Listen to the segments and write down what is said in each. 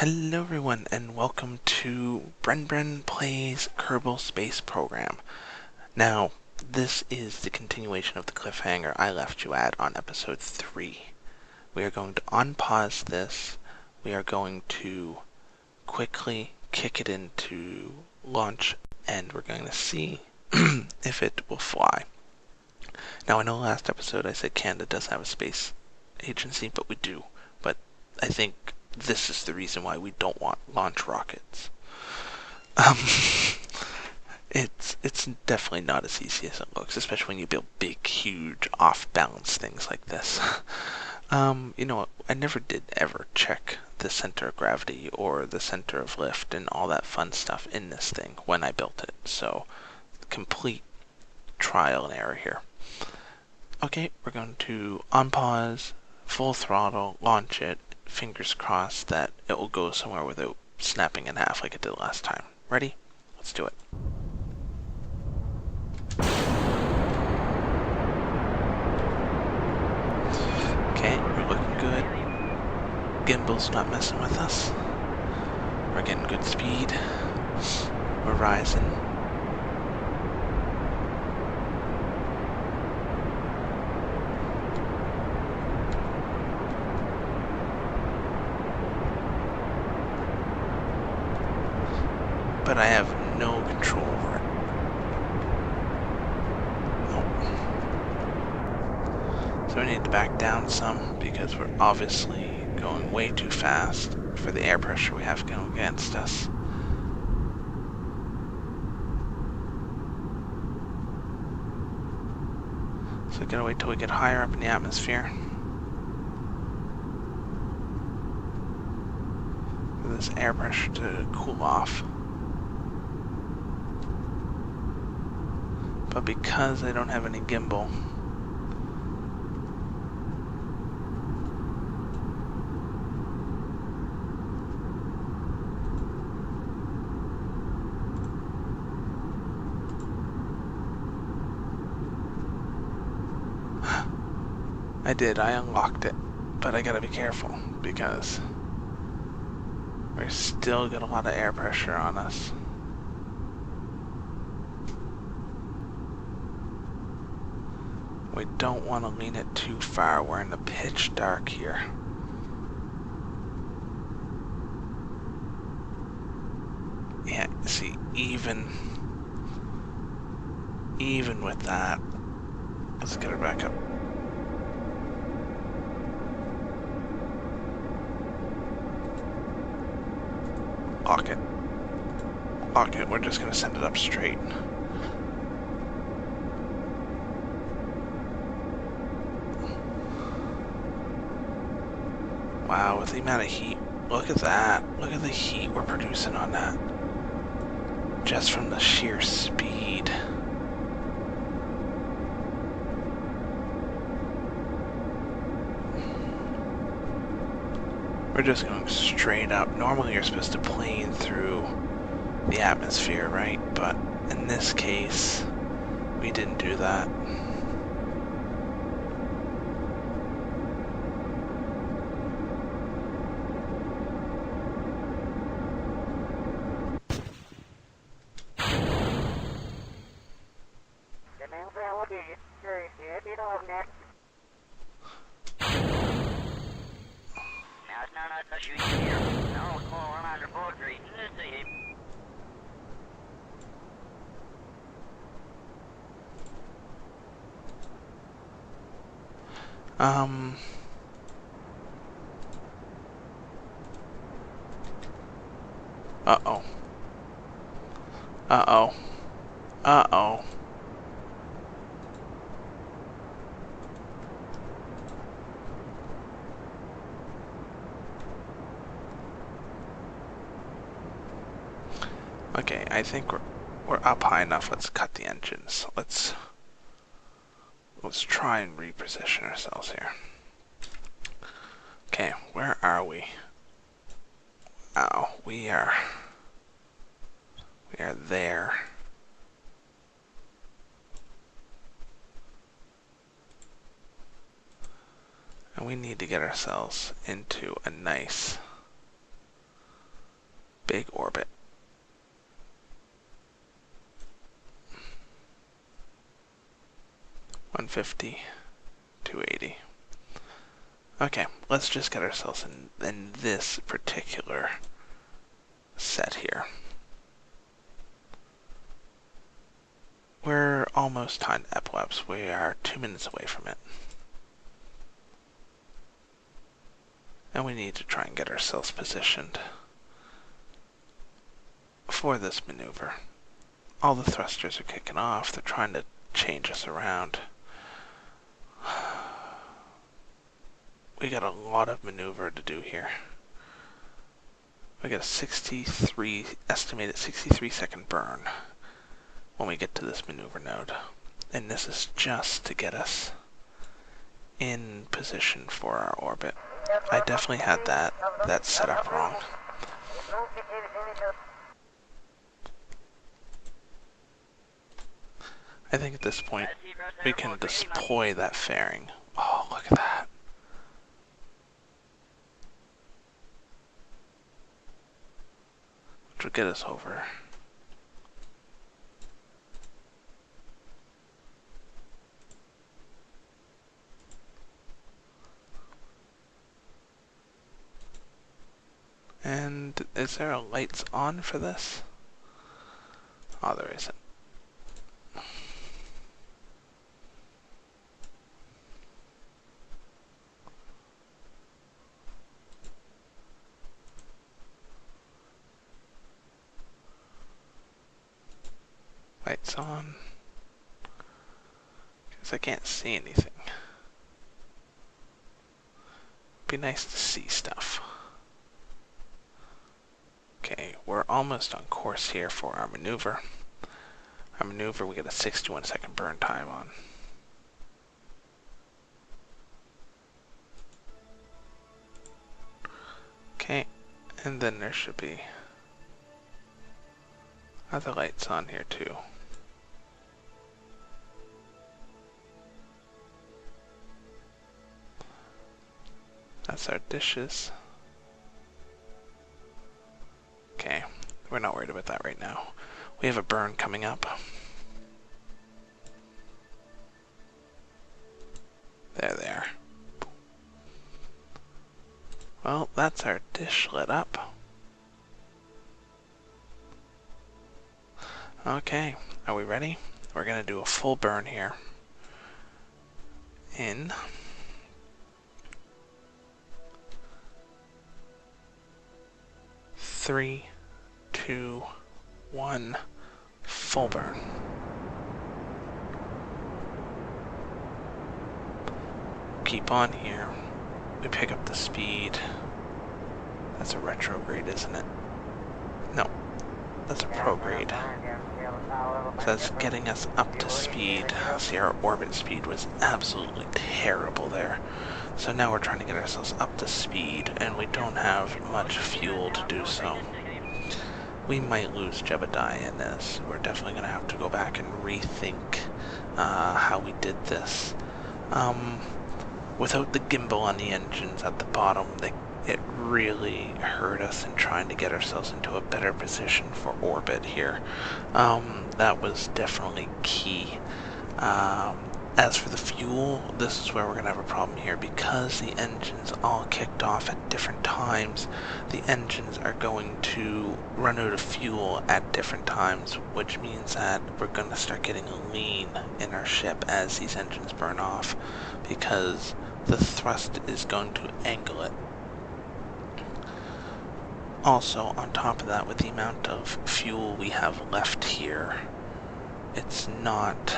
Hello everyone and welcome to Bren Plays Kerbal Space Program. Now, this is the continuation of the cliffhanger I left you at on episode 3. We are going to unpause this. We are going to quickly kick it into launch and we're going to see if it will fly. Now, I know last episode I said Canada does have a space agency, but we do. But I think this is the reason why we don't want launch rockets. It's definitely not as easy as it looks, especially when you build big, huge, off-balance things like this. You know what? I never did ever check the center of gravity or the center of lift and all that fun stuff in this thing when I built it. So, complete trial and error here. Okay, we're going to unpause, full throttle, launch it. Fingers crossed that it will go somewhere without snapping in half like it did last time. Ready? Let's do it. Okay, we're looking good. Gimbal's not messing with us. We're getting good speed. We're rising. But I have no control over it. Oh. So we need to back down some because we're obviously going way too fast for the air pressure we have going against us. So we gotta wait till we get higher up in the atmosphere for this air pressure to cool off. But because I don't have any gimbal, I unlocked it, but I gotta be careful because we're still got a lot of air pressure on us. We don't want to lean it too far. We're in the pitch dark here. Yeah, see, even with that, let's get her back up. Lock it. Lock it. We're just going to send it up straight. Wow, with the amount of heat, look at that. Look at the heat we're producing on that. Just from the sheer speed. We're just going straight up. Normally you're supposed to plane through the atmosphere, right? But in this case, we didn't do that. Uh-oh. Uh-oh. Uh-oh. Okay, I think we're up high enough. Let's cut the engines. Let's try and reposition ourselves here. Okay, where are we? Oh, we are there. And we need to get ourselves into a nice big orbit. $150, $280. Okay, let's just get ourselves in this particular set here. We're almost time to epilepsy. We are 2 minutes away from it. And we need to try and get ourselves positioned for this maneuver. All the thrusters are kicking off. They're trying to change us around. We got a lot of maneuver to do here. We got a estimated 63-second burn when we get to this maneuver node. And this is just to get us in position for our orbit. I definitely had that set up wrong. I think at this point we can deploy that fairing. Oh, look at that. Which would get us over. And is there a lights on for this? Oh, there isn't. Lights on. Because I can't see anything. Be nice to see stuff. Okay, we're almost on course here for our maneuver. Our maneuver we get a 61-second burn time on. Okay, and then there should be other lights on here too. That's our dishes. Okay, we're not worried about that right now. We have a burn coming up. There. Well, that's our dish lit up. Okay, are we ready? We're gonna do a full burn here. In 3, 2, 1, full burn. Keep on here. We pick up the speed. That's a retrograde, isn't it? No, that's a prograde. So that's getting us up to speed. See, our orbit speed was absolutely terrible there. So now we're trying to get ourselves up to speed, and we don't have much fuel to do so. We might lose Jebediah in this. We're definitely going to have to go back and rethink how we did this. Without the gimbal on the engines at the bottom, it really hurt us in trying to get ourselves into a better position for orbit here. That was definitely key. As for the fuel, this is where we're going to have a problem here. Because the engines all kicked off at different times, the engines are going to run out of fuel at different times, which means that we're going to start getting a lean in our ship as these engines burn off, because the thrust is going to angle it. Also, on top of that, with the amount of fuel we have left here, it's not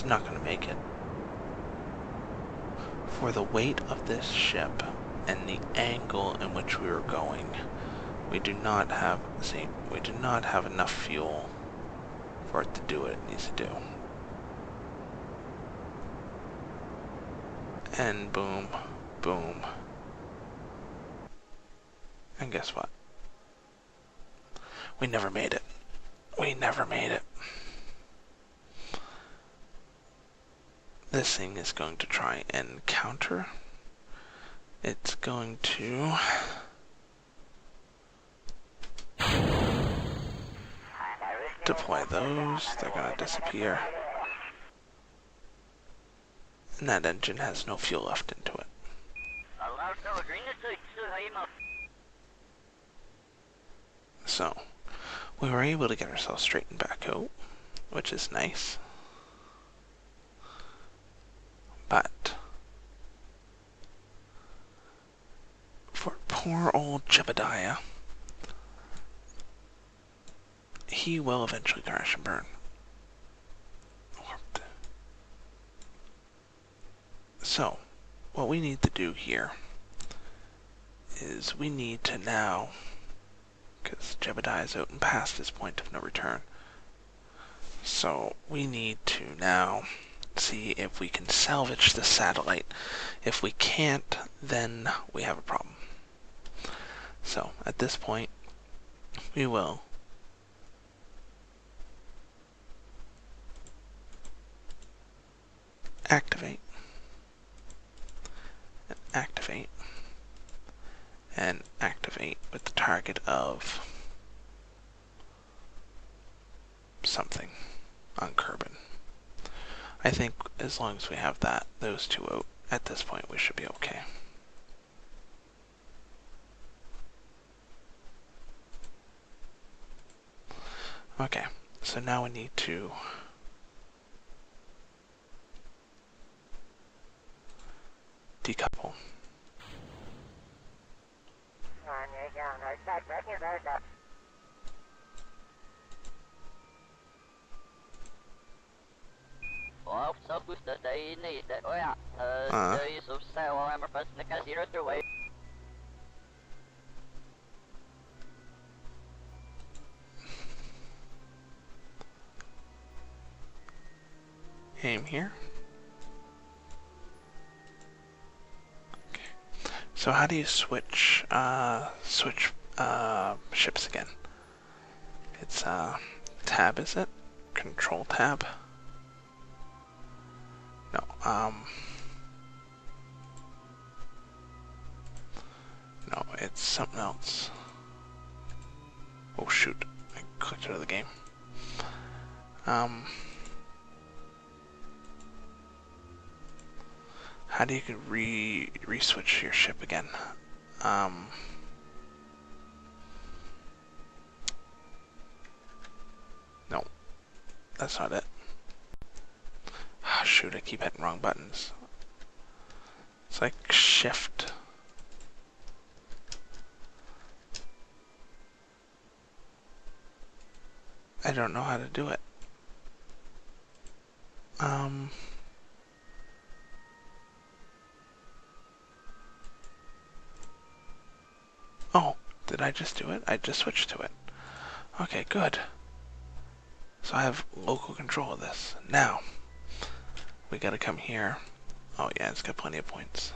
going to make it. For the weight of this ship and the angle in which we were going, we do not have enough fuel for it to do what it needs to do. And boom, boom. And guess what? We never made it. We never made it. This thing is going to try and counter. It's going to deploy those. They're gonna disappear. And that engine has no fuel left into it. So, we were able to get ourselves straightened back out, which is nice. But for poor old Jebediah, he will eventually crash and burn. So, what we need to do here is we need to now, because Jebediah is out and past his point of no return, so we need to now see if we can salvage the satellite. If we can't, then we have a problem. So, at this point, we will activate, and activate with the target of something on Kerbin. I think as long as we have those two out, at this point we should be okay. Okay, so now we need to decouple. Aim here. Okay. So how do you switch ships again? It's tab, is it? Control tab? No, no, it's something else. Oh shoot, I clicked out of the game. How do you re-switch your ship again? No, that's not it. Ah, shoot, I keep hitting wrong buttons. It's like shift. I don't know how to do it. Oh, did I just do it? I just switched to it. Okay, good. So I have local control of this. Now, we gotta come here. Oh yeah, it's got plenty of points.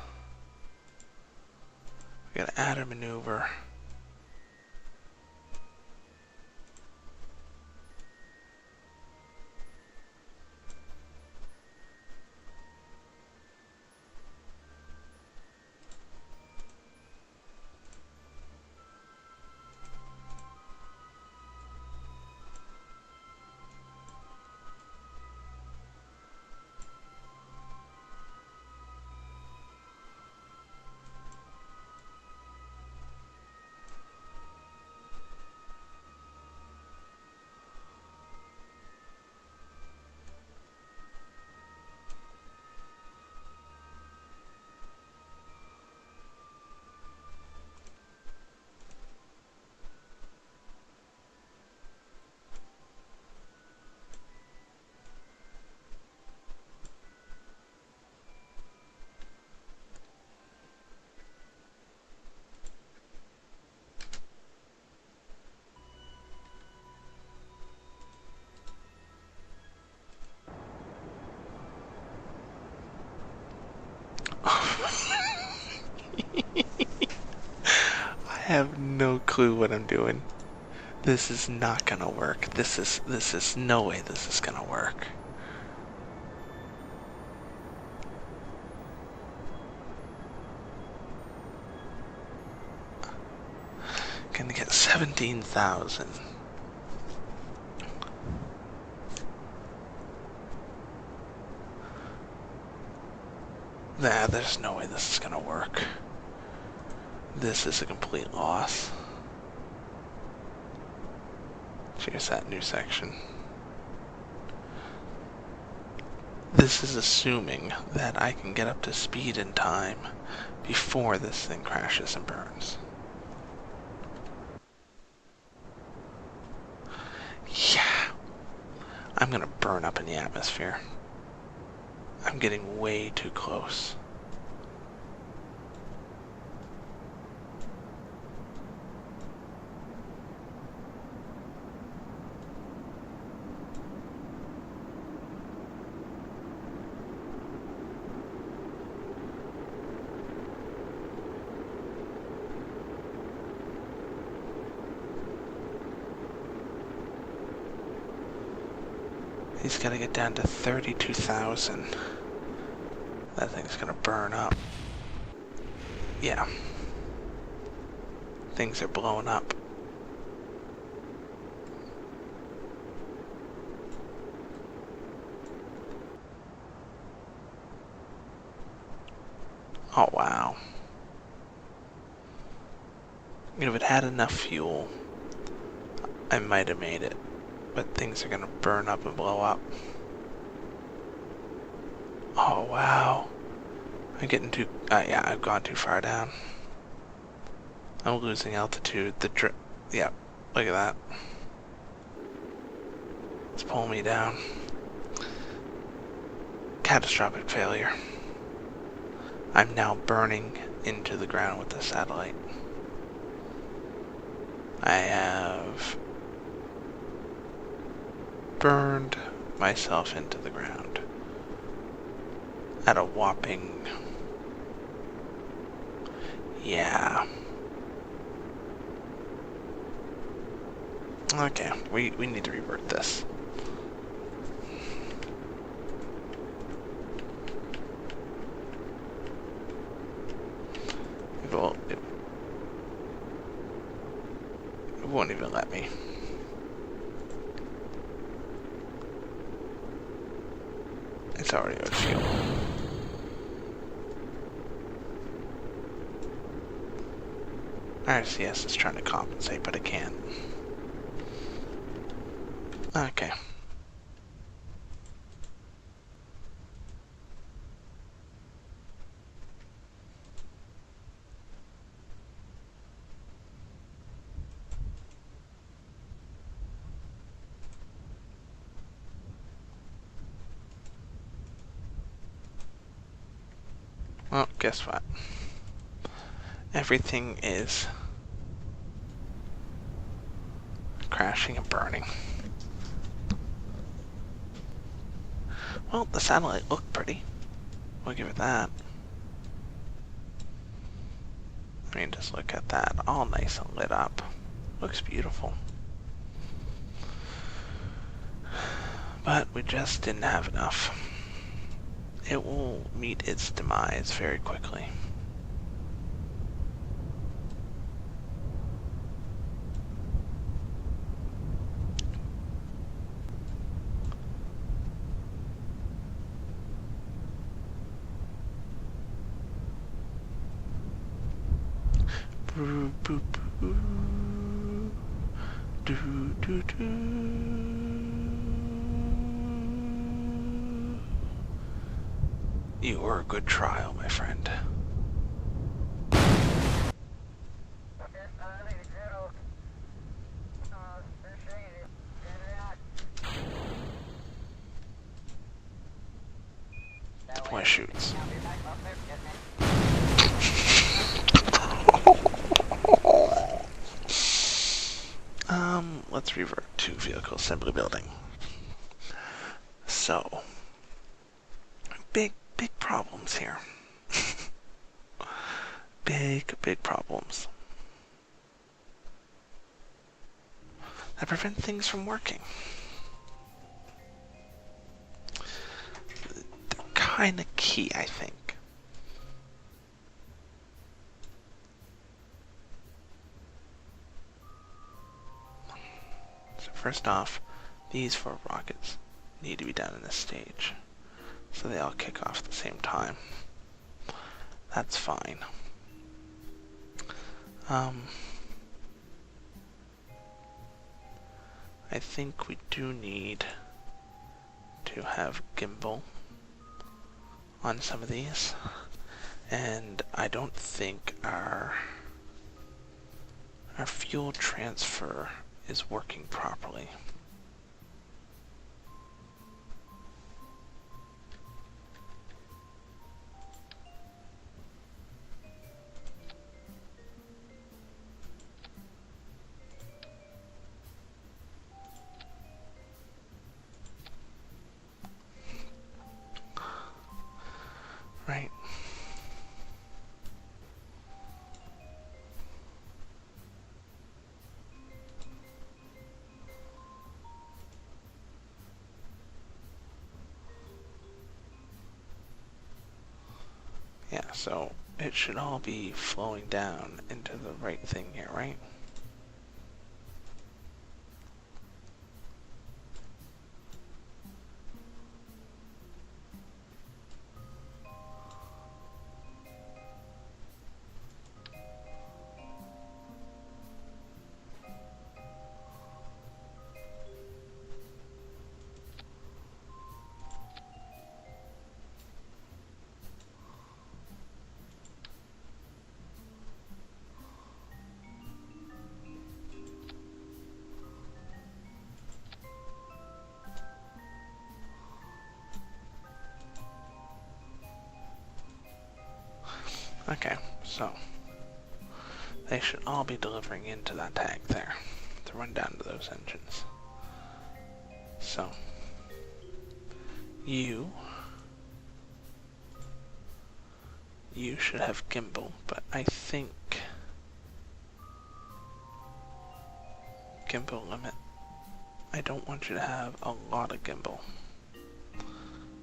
We gotta add a maneuver. I have no clue what I'm doing. This is not gonna work. This is no way this is gonna work. Gonna get 17,000. Nah, there's no way this is gonna work. This is a complete loss. GeoSat new section. This is assuming that I can get up to speed in time before this thing crashes and burns. Yeah. I'm gonna burn up in the atmosphere. I'm getting way too close. He's gotta get down to 32,000. That thing's gonna burn up. Yeah. Things are blowing up. Oh wow. If it had enough fuel, I might have made it. But things are gonna burn up and blow up. Oh wow. I'm getting too... yeah, I've gone too far down. I'm losing altitude. Yeah, look at that. It's pulling me down. Catastrophic failure. I'm now burning into the ground with the satellite. I have burned myself into the ground at a whopping... yeah. Okay, we need to revert this. It won't even let me. It's already out of fuel. RCS is trying to compensate, but it can't. Okay. Well, guess what? Everything is crashing and burning. Well, the satellite looked pretty. We'll give it that. I mean, just look at that. All nice and lit up. Looks beautiful. But we just didn't have enough. It will meet its demise very quickly. Boo, boo, boo. Do, do, do. You were a good trial, my friend. The boy shoots. Let's revert to vehicle assembly building. So, big problems here. big problems that prevent things from working. They're kind of key, I think. So first off, these 4 rockets need to be done in this stage, so they all kick off at the same time. That's fine. I think we do need to have gimbal on some of these, and I don't think our fuel transfer is working properly. Right. Yeah, so it should all be flowing down into the right thing here, right? Okay, so they should all be delivering into that tank there to run down to those engines. So you should have gimbal, but I think gimbal limit. I don't want you to have a lot of gimbal.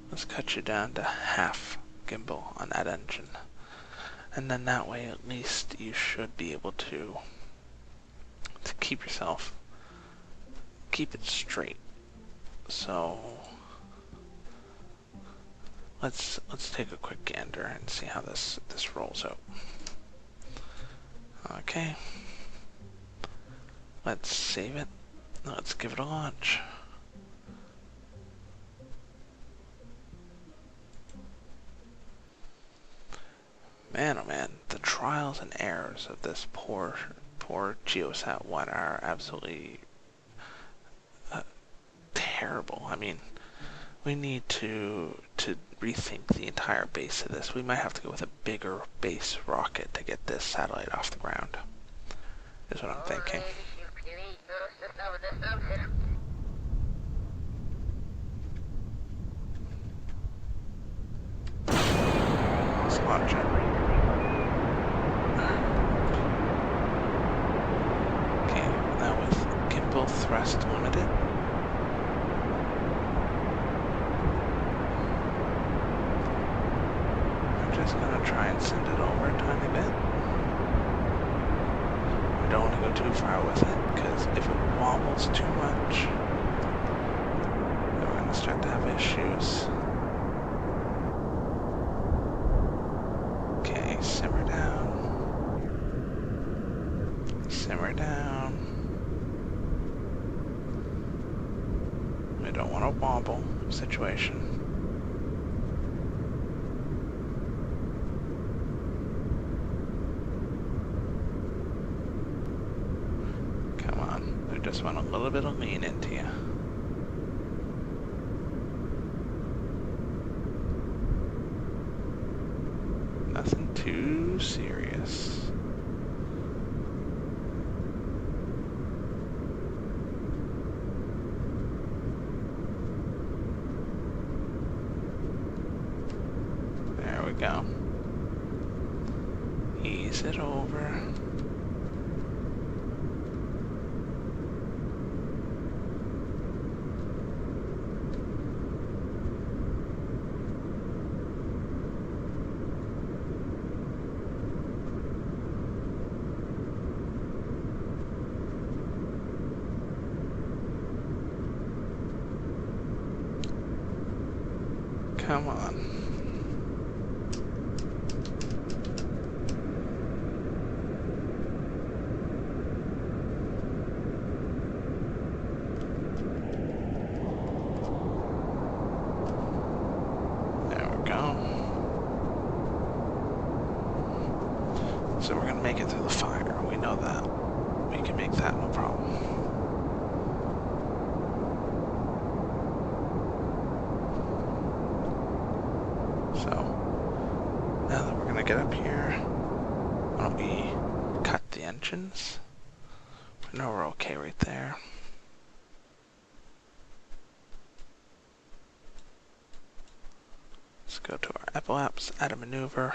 Let's cut you down to half gimbal on that engine. And then that way at least you should be able to keep it straight. So let's take a quick gander and see how this rolls out. Okay. Let's save it. Let's give it a launch. Man, oh man, the trials and errors of this poor GeoSat 1 are absolutely terrible. I mean, we need to rethink the entire base of this. We might have to go with a bigger base rocket to get this satellite off the ground, is what I'm thinking. Let's launch it. Okay, now with gimbal thrust limited. I'm just gonna try and send it over a tiny bit. I don't want to go too far with it, because if it wobbles too much, then we're gonna start to have issues. Okay, simmer down. Simmer down. We don't want a wobble situation. Come on, we just want a little bit of lean into you. Nothing too serious. There we go. Ease it over. Come on. engines. I know we're okay right there. Let's go to our epilaps, add a maneuver.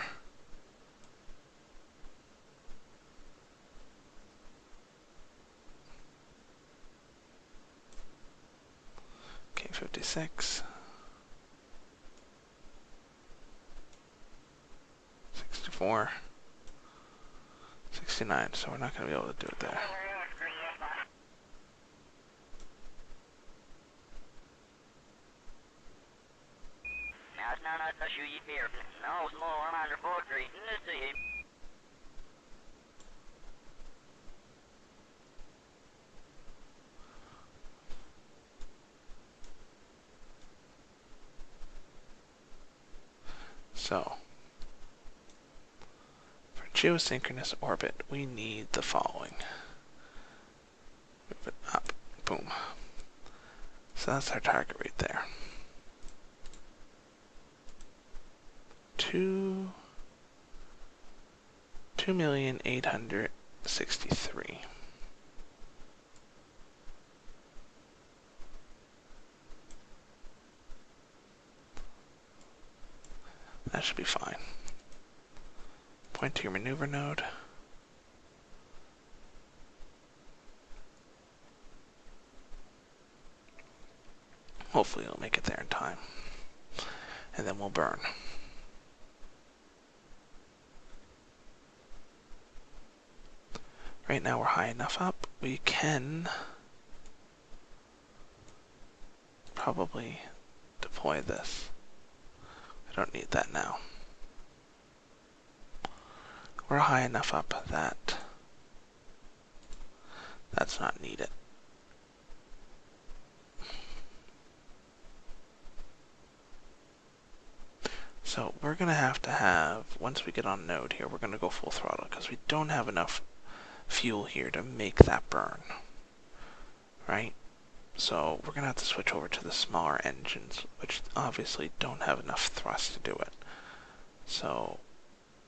Okay, 56. 64. 69, so we're not going to be able to do it there. So, for geosynchronous orbit, we need the following. Move it up. Boom. So that's our target right there. 2,863,000. That should be fine. Point to your maneuver node. Hopefully it'll make it there in time. And then we'll burn. Right now we're high enough up, we can probably deploy this. I don't need that now. We're high enough up that that's not needed. So we're going to have, once we get on node here, we're going to go full throttle because we don't have enough fuel here to make that burn, right? So we're going to have to switch over to the smaller engines, which obviously don't have enough thrust to do it. So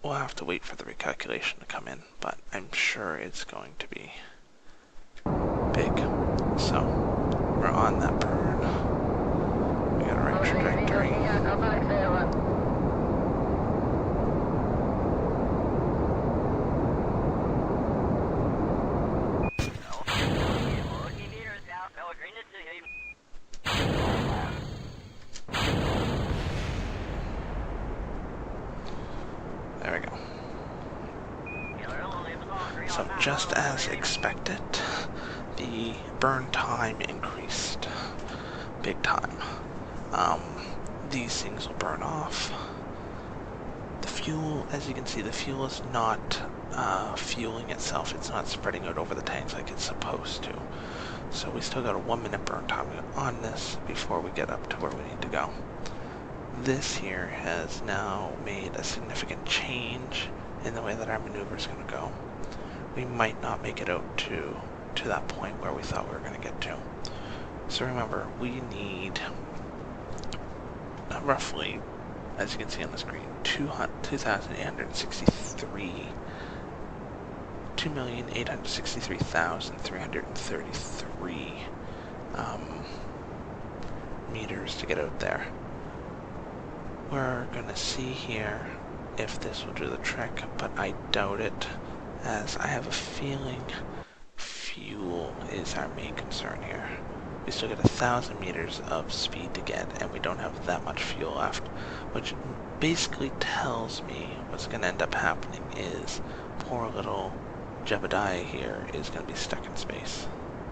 we'll have to wait for the recalculation to come in, but I'm sure it's going to be big. So we're on that burn. We got a right trajectory. There we go. So just as expected, the burn time increased big time. These things will burn off. The fuel, as you can see, the fuel is not fueling itself. It's not spreading out over the tanks like it's supposed to. So we still got a 1 minute burn time on this before we get up to where we need to go. This here has now made a significant change in the way that our maneuver is going to go. We might not make it out to that point where we thought we were going to get to. So remember, we need roughly, as you can see on the screen, 2,863,333 meters to get out there. We're gonna see here if this will do the trick, but I doubt it, as I have a feeling fuel is our main concern here. We still get 1,000 meters of speed to get, and we don't have that much fuel left, which basically tells me what's going to end up happening is poor little Jebediah here is going to be stuck in space.